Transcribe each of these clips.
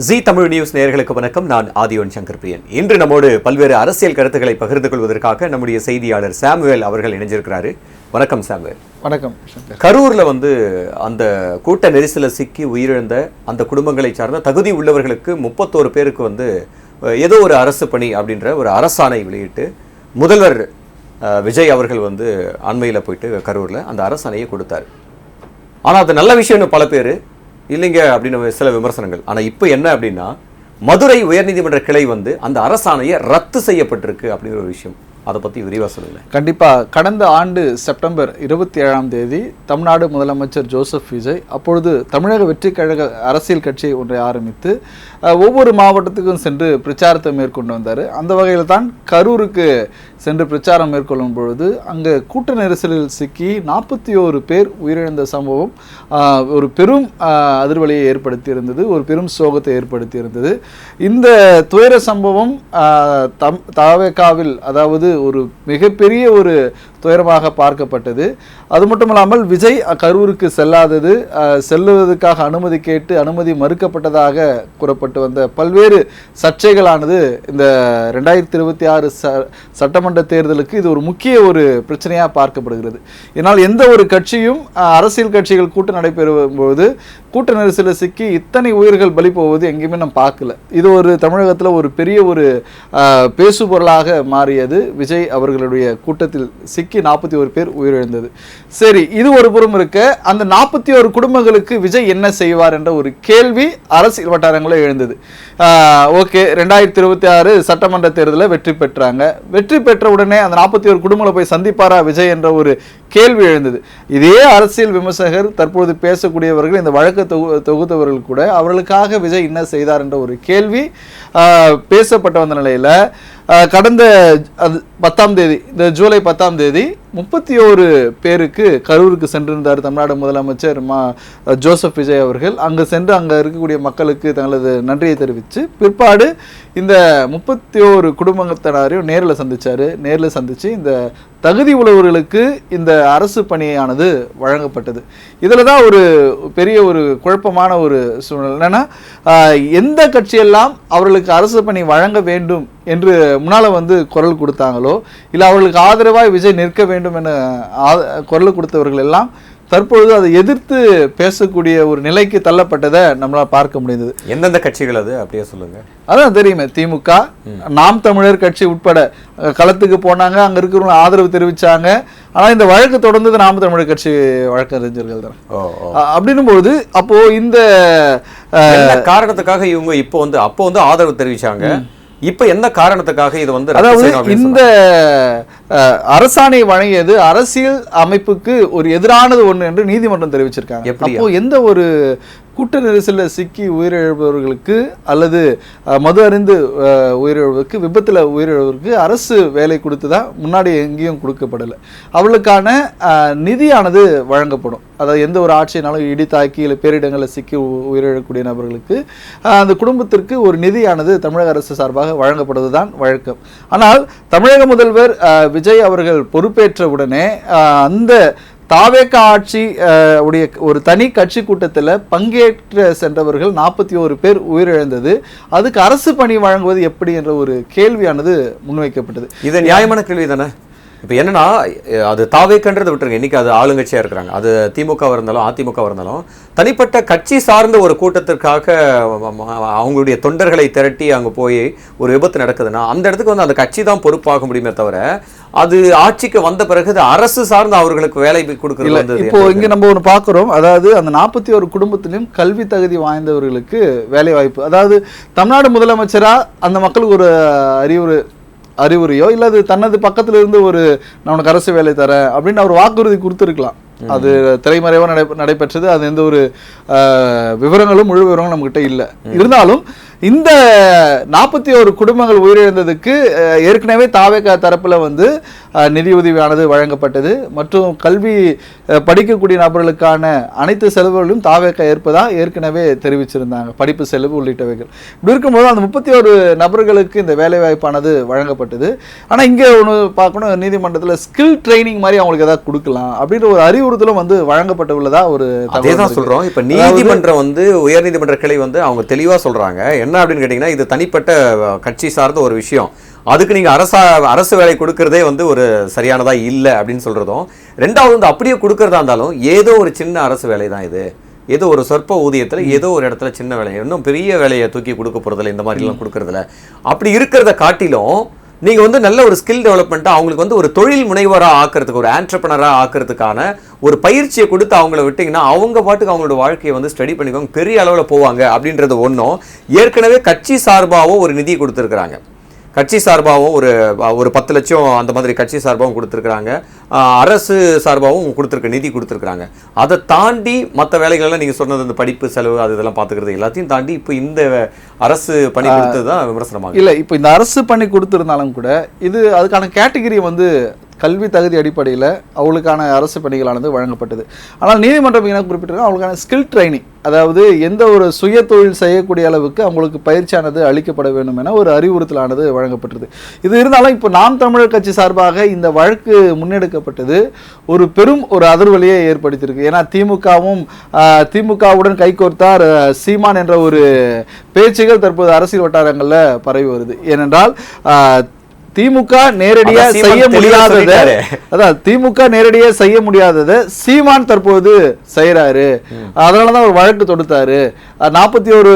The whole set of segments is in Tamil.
ஜி தமிழ் நியூஸ் நேயர்களுக்கு வணக்கம். நான் ஆதியோன் சங்கர் பிரியன். இன்று நம்மோடு பல்வேறு அரசியல் கருத்துக்களை பகிர்ந்து கொள்வதற்காக நம்முடைய செய்தியாளர் சாமுவேல் அவர்கள் இணைஞ்சிருக்கிறாரு. வணக்கம் சாமுவேல். வணக்கம். கரூர்ல அந்த கூட்ட நெரிசல சிக்கி உயிரிழந்த அந்த குடும்பங்களை சார்ந்த தகுதி உள்ளவர்களுக்கு 31 பேருக்கு ஏதோ ஒரு அரசு பணி அப்படின்ற ஒரு அரசாணை வெளியிட்டு முதல்வர் விஜய் அவர்கள் அண்மையில் போயிட்டு கரூர்ல அந்த அரசாணையை கொடுத்தாரு. ஆனால் அது நல்ல விஷயம்னு பல பேர் இல்லைங்க அப்படின்னு சில விமர்சனங்கள். ஆனால் இப்போ என்ன அப்படின்னா, மதுரை உயர்நீதிமன்ற கிளை அந்த அரசாணையை ரத்து செய்யப்பட்டிருக்கு அப்படிங்கிற ஒரு விஷயம். அதை பற்றி விரிவாக சொல்லுங்கள். கண்டிப்பாக. கடந்த ஆண்டு செப்டம்பர் 27ஆம் தேதி தமிழ்நாடு முதலமைச்சர் ஜோசப் விஜய் அப்பொழுது தமிழக வெற்றி கழக அரசியல் கட்சி ஒன்றை ஆரம்பித்து ஒவ்வொரு மாவட்டத்துக்கும் சென்று பிரச்சாரத்தை மேற்கொண்டு வந்தார். அந்த வகையில் தான் கரூருக்கு சென்று பிரச்சாரம் மேற்கொள்ளும் பொழுது அங்கே கூட்ட நெரிசலில் சிக்கி 41 பேர் உயிரிழந்த சம்பவம் ஒரு பெரும் அதிர்வலியை ஏற்படுத்தி இருந்தது, ஒரு பெரும் சோகத்தை ஏற்படுத்தி இருந்தது. இந்த துயர சம்பவம் தவேகாவில் அதாவது ஒரு மிகப்பெரிய ஒரு துயரமாக பார்க்கப்பட்டது. அது மட்டுமல்லாமல் விஜய் கரூருக்கு செல்லுவதற்காக அனுமதி கேட்டு அனுமதி மறுக்கப்பட்டதாக கூறப்பட்டு வந்த பல்வேறு சர்ச்சைகளானது இந்த 2026 சட்டமன்ற தேர்தலுக்கு இது ஒரு முக்கிய ஒரு பிரச்சனையாக பார்க்கப்படுகிறது. ஏன்னால் எந்த ஒரு கட்சியும் அரசியல் கட்சிகள் கூட்டம் நடைபெறும்போது கூட்ட நெரிசலில் சிக்கி இத்தனை உயிர்கள் பலி போவது எங்கேயுமே நம்ம பார்க்கல. இது ஒரு தமிழகத்தில் ஒரு பெரிய ஒரு பேசுபொருளாக மாறியது. விஜய் அவர்களுடைய கூட்டத்தில் சிக்கி 41 பேர் உயிரிழந்தது. சரி, இது ஒரு புறம் இருக்க, அந்த 41 குடும்பங்களுக்கு விஜய் என்ன செய்வார் என்ற ஒரு கேள்வி அரசியல் வட்டாரங்களில் எழுந்தது. ஓகே, 2026 சட்டமன்ற தேர்தலில் வெற்றி பெற்றாங்க. வெற்றி பெற்ற உடனே அந்த 41 குடும்பங்களை போய் சந்திப்பாரா விஜய் என்ற ஒரு கேள்வி எழுந்தது. இதே அரசியல் விமர்சகர் தற்போது பேசக்கூடியவர்கள், இந்த வழக்கு தொகுத்தவர்கள் கூட அவர்களுக்காக விஜய் என்ன செய்தார் என்ற ஒரு கேள்வி பேசப்பட்ட வந்த நிலையில் கடந்த 10ஆம் தேதி, இந்த ஜூலை 10ஆம் தேதி 31 பேருக்கு கரூருக்கு சென்றிருந்தார் தமிழ்நாடு முதலமைச்சர் ஜோசப் விஜய் அவர்கள். அங்கு சென்று அங்கே இருக்கக்கூடிய மக்களுக்கு தங்களது நன்றியை தெரிவித்து பிற்பாடு இந்த 31 குடும்பத்தினரையும் நேரில் சந்திச்சார். நேரில் சந்தித்து இந்த தகுதி உள்ளவர்களுக்கு இந்த அரசு பணியானது வழங்கப்பட்டது. இதில் தான் ஒரு பெரிய ஒரு குழப்பமான ஒரு சூழ்நிலை. என்னன்னா, எந்த கட்சியெல்லாம் அவர்களுக்கு அரசு பணி வழங்க வேண்டும் என்று முன்னால் குரல் கொடுத்தாங்களோ, இல்லை அவர்களுக்கு ஆதரவாக விஜய் நிற்க வேண்டும் என குரல் கொடுத்தவர்கள் எல்லாம் தற்பொழுது அதை எதிர்த்து பேசக்கூடிய ஒரு நிலைக்கு தள்ளப்பட்டதை நம்மளால் பார்க்க முடிந்தது. எந்தெந்த கட்சிகள் அது அப்படியே சொல்லுங்க. அதான் தெரியுமே, திமுக, நாம் தமிழர் கட்சி உட்பட களத்துக்கு போனாங்க, அங்க இருக்கிறவங்க ஆதரவு தெரிவிச்சாங்க. ஆனா இந்த வழக்கு தொடர்ந்தது நாம் தமிழர் கட்சி வழக்கறிஞர்கள் தான். அப்படின்னும் போது அப்போ இந்த காரணத்துக்காக இவங்க அப்போ ஆதரவு தெரிவிச்சாங்க. இப்ப என்ன காரணத்துக்காக இது அதாவது இந்த அரசாணை வழங்கியது அரசியல் அமைப்புக்கு ஒரு எதிரானது ஒன்று என்று நீதிமன்றம் தெரிவிச்சிருக்காங்க. அப்போ எந்த ஒரு கூட்ட நெரிசலில் சிக்கி உயிரிழப்பவர்களுக்கு அல்லது மது அறிந்து உயிரிழவருக்கு, விபத்தில் உயிரிழவருக்கு அரசு வேலை கொடுத்து தான் முன்னாடி எங்கேயும் கொடுக்கப்படலை. அவளுக்கான நிதியானது வழங்கப்படும். அதாவது எந்த ஒரு ஆட்சியினாலும் இடி தாக்கி இல்லை பேரிடங்களில் சிக்கி உயிரிழக்கக்கூடிய நபர்களுக்கு அந்த குடும்பத்திற்கு ஒரு நிதியானது தமிழக அரசு சார்பாக வழங்கப்படுவது தான் வழக்கம். ஆனால் தமிழக முதல்வர் விஜய் அவர்கள் பொறுப்பேற்ற உடனே அந்த தாவேக ஆட்சி உடைய ஒரு தனி கட்சி கூட்டத்தில் பங்கேற்ற சென்றவர்கள் 41 பேர் உயிரிழந்தது. அதுக்கு அரசு பணி வழங்குவது எப்படி என்ற ஒரு கேள்வியானது முன்வைக்கப்பட்டது. இது நியாயமான கேள்வி தானே. இப்போ என்னன்னா, அது தாவேக்கன்றதை விட்டுருங்க, இன்னைக்கு அது ஆளுங்கட்சியாக இருக்கிறாங்க. அது திமுகவாக இருந்தாலும் அதிமுகவாக இருந்தாலும் தனிப்பட்ட கட்சி சார்ந்த ஒரு கூட்டத்திற்காக அவங்களுடைய தொண்டர்களை திரட்டி அங்கே போய் ஒரு விபத்து நடக்குதுன்னா அந்த இடத்துக்கு அந்த கட்சி தான் பொறுப்பாக முடியுமே தவிர, அது ஆட்சிக்கு வந்த பிறகு அரசு சார்ந்து அவர்களுக்கு வேலை கொடுக்குறது. இப்போ இங்க நம்ம ஒன்று பார்க்குறோம், அதாவது அந்த 41 குடும்பத்திலும் கல்வி தகுதி வாய்ந்தவர்களுக்கு வேலை வாய்ப்பு. அதாவது தமிழ்நாடு முதலமைச்சரா அந்த மக்களுக்கு ஒரு அறிவுரையோ இல்லை அது தனது பக்கத்துல இருந்து நான் உனக்கு அரசு வேலை தரேன் அப்படின்னு அவர் வாக்குறுதி கொடுத்துருக்கலாம். அது திரைமறைவாக நடைபெற்றது. அது எந்த ஒரு முழு விவரங்களும் நம்மகிட்ட இல்லை. இருந்தாலும் இந்த 41 குடும்பங்கள் உயிரிழந்ததுக்கு ஏற்கனவே தாவேகா தரப்புல வந்து நிதியுதவியானது வழங்கப்பட்டது மற்றும் கல்வி படிக்கக்கூடிய நபர்களுக்கான அனைத்து செலவுகளும் தாவேகா ஏற்பதா ஏற்கனவே தெரிவிச்சிருந்தாங்க, படிப்பு செலவு உள்ளிட்டவைகள். இப்படி இருக்கும்போது அந்த 31 நபர்களுக்கு இந்த வேலைவாய்ப்பானது வழங்கப்பட்டது. ஆனால் இங்கே ஒன்று பார்க்கணும், நீதிமன்றத்தில் ஸ்கில் ட்ரைனிங் மாதிரி அவங்களுக்கு ஏதாவது கொடுக்கலாம் அப்படின்ற ஒரு அறிவுறுத்தலும் வந்து வழங்கப்பட்டு உள்ளதா ஒரு அதேதான் சொல்றோம். இப்ப நீதிமன்றம் வந்து உயர் நீதிமன்ற கிளை வந்து அவங்க தெளிவா சொல்றாங்க என்ன அப்படின்னு கேட்டீங்கன்னா, இது தனிப்பட்ட கட்சி சார்ந்த ஒரு விஷயம், அதுக்கு நீங்க அரசு வேலை கொடுக்கறதே வந்து ஒரு சரியானதா இல்லை அப்படின்னு சொல்றதும், ரெண்டாவது வந்து அப்படியே கொடுக்கறதா இருந்தாலும் ஏதோ ஒரு சின்ன அரசு வேலை தான் இது, ஏதோ ஒரு சொற்ப ஊதியத்துல ஏதோ ஒரு இடத்துல சின்ன வேலை, இன்னும் பெரிய வேலையை தூக்கி கொடுக்க போறதில்ல, இந்த மாதிரி எல்லாம் கொடுக்கறதில்ல. அப்படி இருக்கிறத காட்டிலும் நீங்க வந்து நல்ல ஒரு ஸ்கில் டெவலப்மெண்ட்டா அவங்களுக்கு வந்து ஒரு தொழில் முனைவராக ஆக்கிறதுக்கு, ஒரு ஆண்டர்பிரனராக ஆக்கிறதுக்கான ஒரு பயிற்சியை கொடுத்து அவங்கள விட்டீங்கன்னா அவங்க பாட்டுக்கு அவங்களோட வாழ்க்கையை வந்து ஸ்டடி பண்ணிக்குவாங்க, பெரிய அளவில் போவாங்க அப்படின்றது ஒன்றும். ஏற்கனவே கட்சி சார்பாகவும் ஒரு நிதி கொடுத்துருக்குறாங்க, கட்சி சார்பாகவும் ஒரு 10 லட்சம் அந்த மாதிரி கட்சி சார்பாகவும் கொடுத்துருக்குறாங்க, அரசு சார்பாகவும் நிதி கொடுத்துருக்குறாங்க. அதை தாண்டி மற்ற வேலைகள்லாம் நீங்கள் சொன்னது இந்த படிப்பு செலவு அது இதெல்லாம் பார்த்துக்கிறது எல்லாத்தையும் தாண்டி இப்போ இந்த அரசு பணி கொடுத்தது தான் விமர்சனமாக இல்லை. இப்போ இந்த அரசு பணி கொடுத்துருந்தாலும் கூட இது அதுக்கான கேட்டகிரி வந்து கல்வி தகுதி அடிப்படையில் அவங்களுக்கான அரசு பணிகளானது வழங்கப்பட்டது. ஆனால் நீதிமன்றம் என்ன குறிப்பிட்டிருக்காங்க, அவங்களுக்கான ஸ்கில் ட்ரைனிங், அதாவது எந்த ஒரு சுய தொழில் செய்யக்கூடிய அளவுக்கு அவங்களுக்கு பயிற்சியானது அளிக்கப்பட வேண்டும் என ஒரு அறிவுறுத்தலானது வழங்கப்பட்டது. இது இருந்தாலும் இப்போ நாம் தமிழர் கட்சி சார்பாக இந்த வழக்கு முன்னெடுக்கப்பட்டது ஒரு பெரும் ஒரு அதிர்வலியை ஏற்படுத்தியிருக்கு. ஏன்னா திமுகவுடன் கைகோர்த்தார் சீமான் என்ற ஒரு பேச்சுகள் தற்போது அரசியல் வட்டாரங்களில் பரவி வருது. ஏனென்றால் திமுக நேரடியா செய்ய முடியாததை, அதான் திமுக நேரடியா செய்ய முடியாததை சீமான் தற்போது செய்யறாரு. அதனாலதான் ஒரு வழக்கு தொடுத்தாரு. 41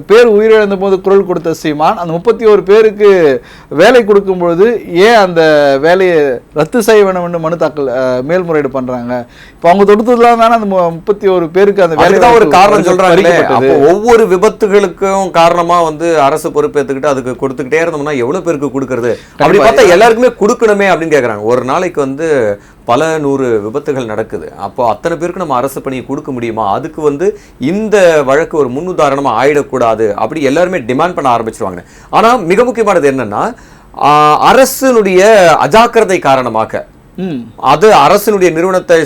பேர் உயிரிழந்த போது குரல் கொடுத்த சீமான் அந்த 31 பேருக்கு வேலை கொடுக்கும் பொழுது ஏன் அந்த வேலையை ரத்து செய்ய வேண்டும் என்று மனு தாக்கல் மேல்முறையீடு பண்றாங்க. இப்போ அவங்க தொடுத்ததுலாம் தானே அந்த 31 பேருக்கு அந்த வேலை தான் ஒரு காரணம் சொல்றாங்க. ஒவ்வொரு விபத்துகளுக்கும் காரணமா வந்து அரசு பொறுப்பேற்றுக்கிட்டு அதுக்கு கொடுத்துக்கிட்டே இருந்தோம்னா எவ்வளவு பேருக்கு கொடுக்கறது? அப்படி பார்த்தா எல்லாருக்குமே கொடுக்கணுமே அப்படின்னு கேட்குறாங்க. ஒரு நாளைக்கு வந்து பல 100 விபத்துகள் நடக்குது. அப்போ அத்தனை பேருக்கு நம்ம அரசு பணியை கொடுக்க முடியுமா? அதுக்கு வந்து இந்த வழக்கு ஒரு முன்னுதாரணமாக ஆயிடக்கூடாது அப்படி எல்லாருமே டிமாண்ட் பண்ண ஆரம்பிச்சிருவாங்க. ஆனால் மிக முக்கியமானது என்னன்னா, அரசினுடைய அஜாக்கிரதை காரணமாக அது அரசினுடைய நிறுவனத்தை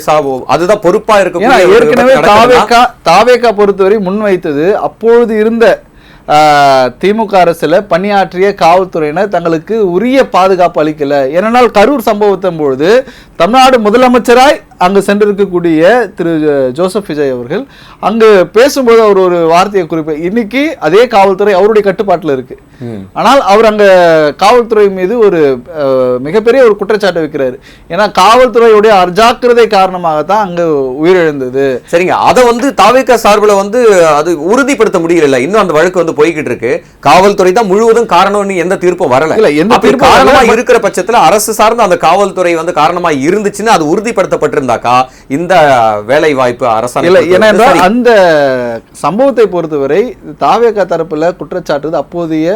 அதுதான் பொறுப்பா இருக்க. ஏற்கனவே தாவேகா பொறுத்தவரை முன்வைத்தது அப்பொழுது இருந்த திமுக அரசுல பணியாற்றிய காவல்துறையினர் தங்களுக்கு உரிய பாதுகாப்பு அளிக்கல. ஏனென்றால் கரூர் சம்பவத்தின் பொழுது தமிழ்நாடு முதலமைச்சராய் அங்கு சென்றிருக்கக்கூடிய திரு ஜோசப் விஜய் அவர்கள் அங்கு பேசும்போது அவர் ஒரு வார்த்தையை குறிப்பார், இன்னைக்கு அதே காவல்துறை அவருடைய கட்டுப்பாட்டில் இருக்கு, ஆனால் அவர் அங்க காவல்துறை மீது ஒரு மிகப்பெரிய ஒரு குற்றச்சாட்டை வைக்கிறாரு. ஏன்னா காவல்துறையுடைய அஜாக்கிரதை காரணமாகத்தான் அங்கு உயிரிழந்தது. சரிங்க, அதை வந்து தாவேகா சார்பில் வந்து அது உறுதிப்படுத்த முடியல. இன்னும் அந்த வழக்கு வந்து போய்கிட்டு இருக்கு. காவல்துறை தான் முழுவதும் காரணம்னு எந்த தீர்ப்பும் வரல. எந்த தீர்ப்பு காரணமா இருக்கிற பட்சத்தில் அரசு சார்ந்த அந்த காவல்துறை வந்து காரணமா இருந்துச்சுன்னா அது உறுதிப்படுத்தப்பட்டிருந்தாக்கா இந்த வேலை வாய்ப்பு அரசாங்கம். ஏனென்றால் அந்த சம்பவத்தை பொறுத்தவரை தாவேகா தரப்புல குற்றச்சாட்டு அப்போதைய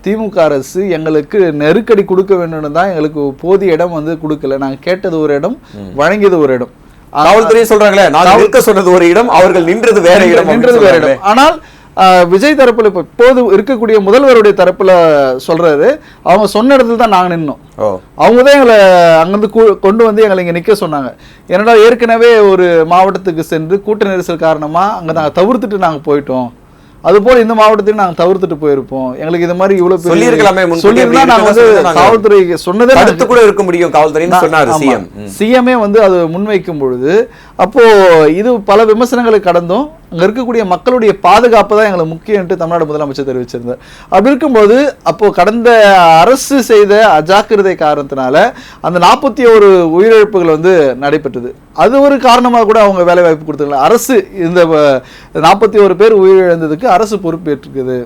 திமுக அரசு எங்களுக்கு நெருக்கடி கொடுக்க வேண்டும் தான், எங்களுக்கு போதிய இடம் வந்து கொடுக்கல, நாங்க கேட்டது ஒரு இடம் வழங்கியது ஒரு இடம். காவல்துறை சொல்றாங்களே நான் இருக்க சொன்னது ஒரு இடம், அவர்கள் நின்றது வேற இடம். ஆனால் விஜய் தரப்புல இப்போது இருக்கக்கூடிய முதல்வருடைய தரப்புல சொல்றாரு, அவங்க சொன்ன இடத்துல தான் நாங்க நின்னோம், அவங்க தான் எங்களை அங்கிருந்து கொண்டு வந்து எங்களை இங்க நிக்க சொன்னாங்க. ஏன்னா ஏற்கனவே ஒரு மாவட்டத்துக்கு சென்று கூட்ட நெரிசல் காரணமா அங்க நாங்க தவிர்த்துட்டு நாங்க போயிட்டோம், அதுபோல இந்த மாவட்டத்தையும் நாங்க தவிர்த்துட்டு போயிருப்போம், எங்களுக்கு இது மாதிரி இவ்வளவு சொல்லியிருக்கலாமே, சொல்லியிருந்தா நாங்க வந்து காவல்துறை சொன்னதே அடுத்து கூட இருக்க முடியும். காவல்துறை சிஎம்ஏ வந்து அது முன்வைக்கும் பொழுது அப்போ இது பல விமர்சனங்களை கடந்தும் அங்க இருக்கக்கூடிய மக்களுடைய பாதுகாப்பு தான் எங்களுக்கு முக்கியம் என்று தமிழ்நாடு முதலமைச்சர் தெரிவிச்சிருந்தார். அப்படி இருக்கும்போது அப்போ கடந்த அரசு செய்த அஜாக்கிரதை காரணத்தினால அந்த 41 உயிரிழப்புகள் வந்து நடைபெற்றது. அது ஒரு காரணமாக கூட அவங்க வேலை வாய்ப்பு கொடுத்துருக்கலாம். அரசு இந்த 41 பேர் உயிரிழந்ததுக்கு அரசு பொறுப்பேற்றுக்குது.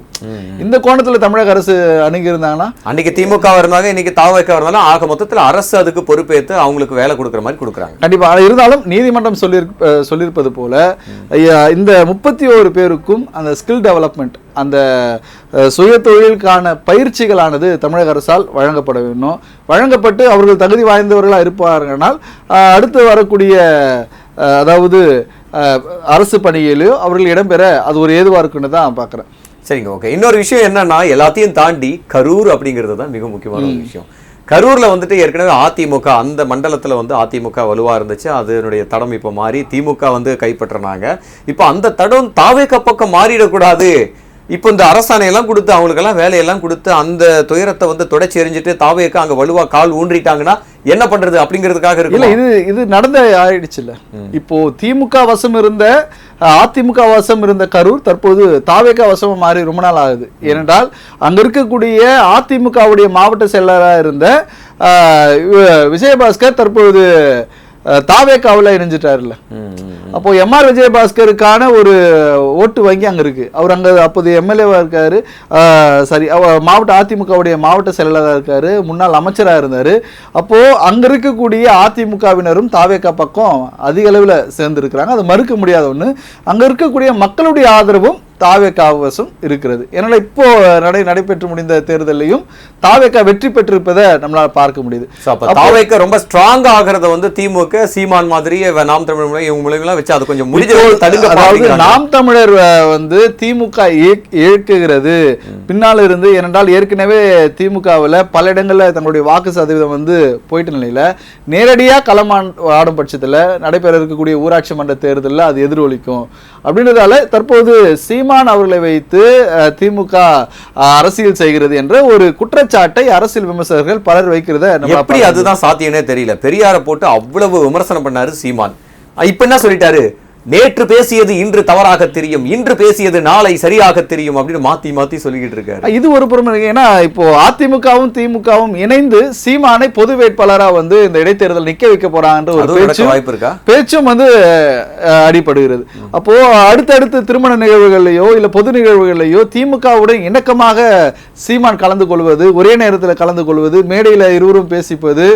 இந்த கோணத்துல தமிழக அரசு அணுகி இருந்தாங்கன்னா, அன்னைக்கு திமுக இருந்தாங்க, இன்னைக்கு தாவேகா இருந்தாலும் ஆக மொத்தத்தில் அரசு அதுக்கு பொறுப்பேற்று அவங்களுக்கு வேலை கொடுக்குற மாதிரி கொடுக்குறாங்க. கண்டிப்பா. இருந்தாலும் நீதிமன்றம் சொல்லியிருப்பது போல இந்த 31 பேருக்கும் அந்த ஸ்கில் டெவலப்மெண்ட், அந்த சுய தொழிலுக்கான பயிற்சிகளானது தமிழக அரசால் வழங்கப்பட வேண்டும். வழங்கப்பட்டு அவர்கள் தகுதி வாய்ந்தவர்களாக இருப்பார்கள். அடுத்து வரக்கூடிய அதாவது அரசு பணியிலோ அவர்கள் இடம்பெற அது ஒரு ஏதுவாக இருக்குன்னு தான் பார்க்குறேன். சரிங்க, ஓகே. இன்னொரு விஷயம் என்னன்னா, எல்லாத்தையும் தாண்டி கரூர் அப்படிங்கிறது தான் மிக முக்கியமான ஒரு விஷயம். கரூர்ல வந்துட்டு ஏற்கனவே அதிமுக அந்த மண்டலத்துல வந்து அதிமுக வலுவா இருந்துச்சு. அதனுடைய தடம் இப்ப மாறி திமுக வந்து கைப்பற்றினாங்க. இப்ப அந்த தடம் தாவேக பக்கம் மாறிடக்கூடாது. இப்போ இந்த அரசாணையெல்லாம் கொடுத்து அவங்களுக்கெல்லாம் வேலையெல்லாம் கொடுத்து அந்த துயரத்தை வந்து தொடச்சி எறிஞ்சிட்டு தாவேக்க அங்க வலுவா கால் ஊன்றிட்டாங்கன்னா என்ன பண்றது அப்படிங்கிறதுக்காக இருக்கு. இல்ல இது நடந்த ஆயிடுச்சுல்ல. இப்போ திமுக வசம் இருந்த அதிமுக வசம் இருந்த கரூர் தற்போது தாவேக வசமா மாறி ரொம்ப நாள் ஆகுது. ஏனென்றால் அங்க இருக்கக்கூடிய அதிமுகவுடைய மாவட்ட செயலராக இருந்த விஜயபாஸ்கர் தற்போது தாவேக்காவில் இணைஞ்சிட்டாருல்ல. அப்போ எம்ஆர் விஜயபாஸ்கருக்கான ஒரு ஓட்டு வங்கி அங்க இருக்கு. அவர் அங்க அப்போது எம்எல்ஏவா இருக்காரு, மாவட்ட அதிமுகவுடைய மாவட்ட செயலாளராக இருக்காரு, முன்னாள் அமைச்சராக இருந்தாரு. அப்போ அங்க இருக்கக்கூடிய அதிமுகவினரும் தாவேக்கா பக்கம் அதிக அளவில் சேர்ந்து இருக்கிறாங்க. அது மறுக்க முடியாத ஒண்ணு. அங்க இருக்கக்கூடிய மக்களுடைய ஆதரவும் தாவேக்கா வசம் இருக்கிறது. ஏன்னா இப்போ நடைபெற்று முடிந்த தேர்தலையும் தாவேக்கா வெற்றி பெற்றிருப்பதை நம்மளால பார்க்க முடியுது. தாவேக்கா ரொம்ப ஸ்ட்ராங் ஆகிறத வந்து திமுக சீமான் மாதிரி நாம் தமிழர் இவங்க மூலமா வச்சு அது கொஞ்சம் முடிஞ்ச நாம் தமிழர் வந்து திமுக இயக்குகிறது பின்னால் இருந்து. ஏனென்றால் ஏற்கனவே திமுகவில் பல இடங்கள்ல தங்களுடைய வாக்கு சதவீதம் வந்து போயிட்ட நிலையில நேரடியாக களம் ஆடும் பட்சத்தில் நடைபெற இருக்கக்கூடிய ஊராட்சி மன்ற தேர்தலில் அது எதிரொலிக்கும் அப்படின்றதால தற்போது சீமான் அவர்களை வைத்து திமுக அரசியல் செய்கிறது என்ற ஒரு குற்றச்சாட்டை அரசியல் விமர்சகர்கள் பலர் வைக்கிறத எப்படி அதுதான் சாத்தியனே தெரியல. பெரியாரை போட்டு அவ்வளவு விமர்சனம் பண்ணாரு சீமான். இப்ப என்ன சொல்லிட்டாரு, நேற்று பேசியது இன்று தவறாக தெரியும், இன்று பேசியது நாளை சரியாக தெரியும் அப்படின்னு மாத்தி மாத்தி சொல்லிக்கிட்டு இருக்காரு. இது ஒரு புறம். ஏன்னா இப்போ அதிமுகவும் திமுகவும் இணைந்து சீமானை பொது வேட்பாளராக வந்து இந்த இடைத்தேர்தல் நிக்க வைக்க போறாங்கன்ற ஒரு பேச்சும் வந்து அடிபடுகிறது. அப்போ அடுத்தடுத்து திருமண நிகழ்வுகளையோ இல்ல பொது நிகழ்வுகளையோ திமுகவுடன் இணக்கமாக சீமான் கலந்து கொள்வது, ஒரே நேரத்தில் கலந்து கொள்வது, மேடையில இருவரும் பேசிப்பது,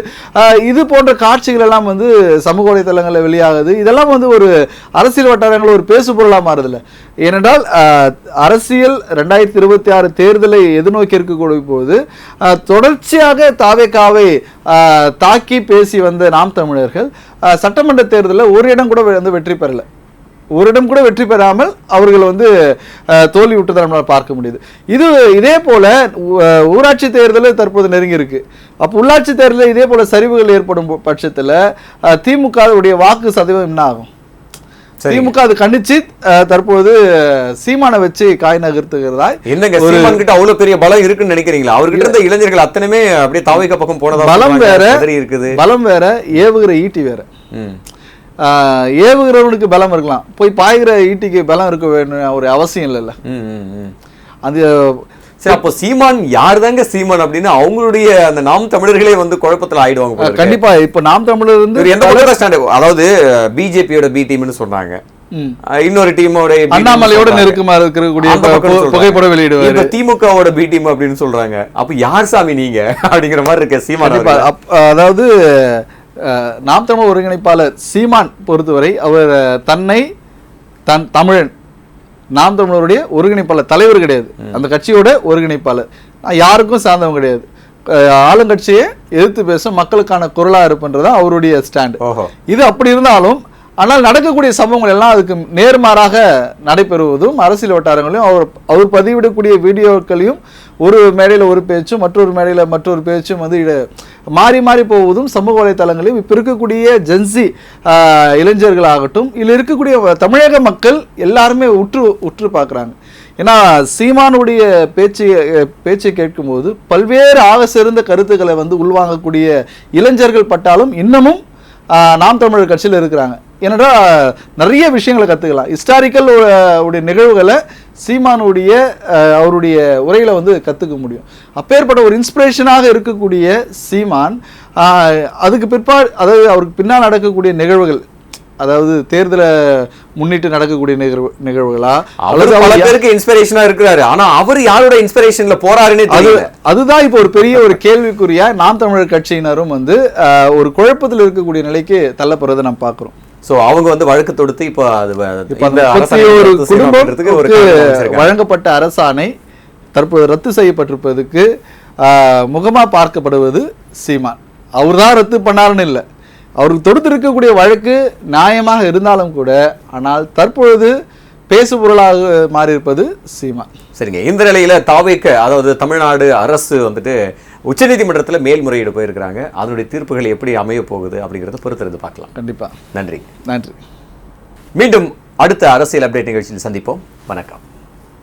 இது போன்ற காட்சிகள் எல்லாம் வந்து சமூக வலைதளங்களில் வெளியாகுது. இதெல்லாம் வந்து ஒரு அரசியல் வட்டாரங்கள் ஒரு பேசு பொருளா மாறுதில்ல. ஏனென்றால் அரசியல் 2026 தேர்தலை எதிர்நோக்கி இருக்கக்கூடிய போது தொடர்ச்சியாக தாவேக்காவை தாக்கி பேசி வந்த நாம் தமிழர்கள் சட்டமன்ற தேர்தலில் ஒரு இடம் கூட வந்து வெற்றி பெறல. ஒரு இடம் கூட வெற்றி பெறாமல் அவர்கள் வந்து தோல்வி விட்டு நம்மளால் பார்க்க முடியுது. இதே போல ஊராட்சி தேர்தல் தற்போது நெருங்கி இருக்கு. அப்போ உள்ளாட்சி தேர்தலில் இதே போல சரிவுகள் ஏற்படும் பட்சத்தில் திமுகவுடைய வாக்கு சதவீதம் என்ன ஆகும்? திமுக அது கண்டிச்சு தற்போது சீமானை வச்சு காய் நகர்த்துகிறதா? என்னங்க சீமான் கிட்ட அவ்வளவு பெரிய பலம் இருக்குன்னு நினைக்கிறீங்களா? அவர்கிட்ட இருந்த இளைஞர்கள் அத்தனையுமே அப்படியே தாவேக்கா பக்கம் போனதா? பலம் வேற இருக்குது, பலம் வேற, ஏவுகிற ஈட்டி வேற. ஏவுகிறவனுக்கு பலம் இருக்கலாம், போய் பாய்கிற ஈட்டிக்கு பலம் இருக்க வேணும் ஒரு அவசியம் இல்லைல்ல. அது சரி, அப்போ சீமான் யார் தாங்க சீமான் அப்படின்னு அவங்களுடைய அந்த நாம் தமிழர்களே வந்து குழப்பத்தில் ஆயிடுவாங்க. கண்டிப்பா. இப்ப நாம் தமிழர் வந்து அதாவது பிஜேபியோட பி டீம்னு சொன்னாங்க, இன்னொரு டீமோட அண்ணாமலையோட நெருக்கமா இருக்கக்கூடிய புகைப்படம் வெளியிடுவாரு, திமுகவோட பி டீம் அப்படின்னு சொல்றாங்க. அப்ப யார் சாமி நீங்க அப்படிங்கிற மாதிரி இருக்க சீமான். அதாவது நாம் தமிழ் ஒருங்கிணைப்பாளர் சீமான் பொறுத்தவரை அவர் தன்னை தமிழன், நாம் தமிழருடைய ஒருங்கிணைப்பாளர், தலைவர் கிடையாது, அந்த கட்சியோட ஒருங்கிணைப்பாளர், யாருக்கும் சார்ந்தவங்க கிடையாது, ஆளுங்கட்சியை எதிர்த்து பேச மக்களுக்கான குரலா இருப்புன்றதான் அவருடைய ஸ்டாண்ட். இது அப்படி இருந்தாலும் ஆனால் நடக்கக்கூடிய சம்பவங்கள் எல்லாம் அதுக்கு நேர்மாறாக நடைபெறுவதும் அரசியல் வட்டாரங்களையும் அவர் பதிவிடக்கூடிய வீடியோக்களையும் ஒரு மேடையில் ஒரு பேச்சும் மற்றொரு மேடையில் மற்றொரு பேச்சும் வந்து மாறி மாறி போவதும் சமூக வலைத்தளங்களையும் இப்போ இருக்கக்கூடிய ஜென்சி இளைஞர்களாகட்டும் இல்லை இருக்கக்கூடிய தமிழக மக்கள் எல்லாருமே உற்று பார்க்குறாங்க. ஏன்னா சீமானுடைய பேச்சை கேட்கும்போது பல்வேறு ஆக சிறந்த கருத்துக்களை வந்து உள்வாங்கக்கூடிய இளைஞர்கள் பட்டாலும் இன்னமும் நாம் தமிழர் கட்சியில் இருக்கிறாங்க. ஏன்னா நிறைய விஷயங்களை கற்றுக்கலாம். ஹிஸ்டாரிக்கல் உடைய நிகழ்வுகளை சீமானுடைய அவருடைய உரையில் வந்து கற்றுக்க முடியும். அப்பேற்பட்ட ஒரு இன்ஸ்பிரேஷனாக இருக்கக்கூடிய சீமான் அதுக்கு பிற்பாடு, அதாவது அவருக்கு பின்னால் நடக்கக்கூடிய நிகழ்வுகள், அதாவது தேர்தலை முன்னிட்டு நடக்கக்கூடிய நிகழ்வுகளா இன்ஸ்பிரேஷனா இருக்கிறாரு. ஆனா அவர் யாரோட இன்ஸ்பிரேஷன்ல போறாருன்னு தெரியல. அதுதான் இப்போ ஒரு பெரிய ஒரு கேள்விக்குறியா நாம் தமிழர் கட்சியினரும் வந்து ஒரு குழப்பத்தில் இருக்கக்கூடிய நிலைக்கு தள்ளப்படுறதை நாம் பார்க்கிறோம். சோ அவங்க வந்து வழக்கு தொடுத்து இப்போ ஒரு குடும்பத்துக்கு வழங்கப்பட்ட அரசாணை தற்போது ரத்து செய்யப்பட்டிருப்பதுக்கு முகமா பார்க்கப்படுவது சீமான். அவர் தான் ரத்து பண்ணாருன்னு இல்லை, அவருக்கு தொடுத்து இருக்கக்கூடிய வழக்கு நியாயமாக இருந்தாலும் கூட, ஆனால் தற்பொழுது பேசுபொருளாக மாறி இருப்பது சீமான். சரிங்க, இந்த நிலையில தாவேக, அதாவது தமிழ்நாடு அரசு வந்துட்டு உச்சநீதிமன்றத்தில் மேல்முறையீடு போயிருக்கிறாங்க. அதனுடைய தீர்ப்புகள் எப்படி அமைய போகுது அப்படிங்கிறத பொறுத்திருந்து பார்க்கலாம். கண்டிப்பா. நன்றி. நன்றி. மீண்டும் அடுத்த அரசியல் அப்டேட் நிகழ்ச்சியில் சந்திப்போம். வணக்கம்.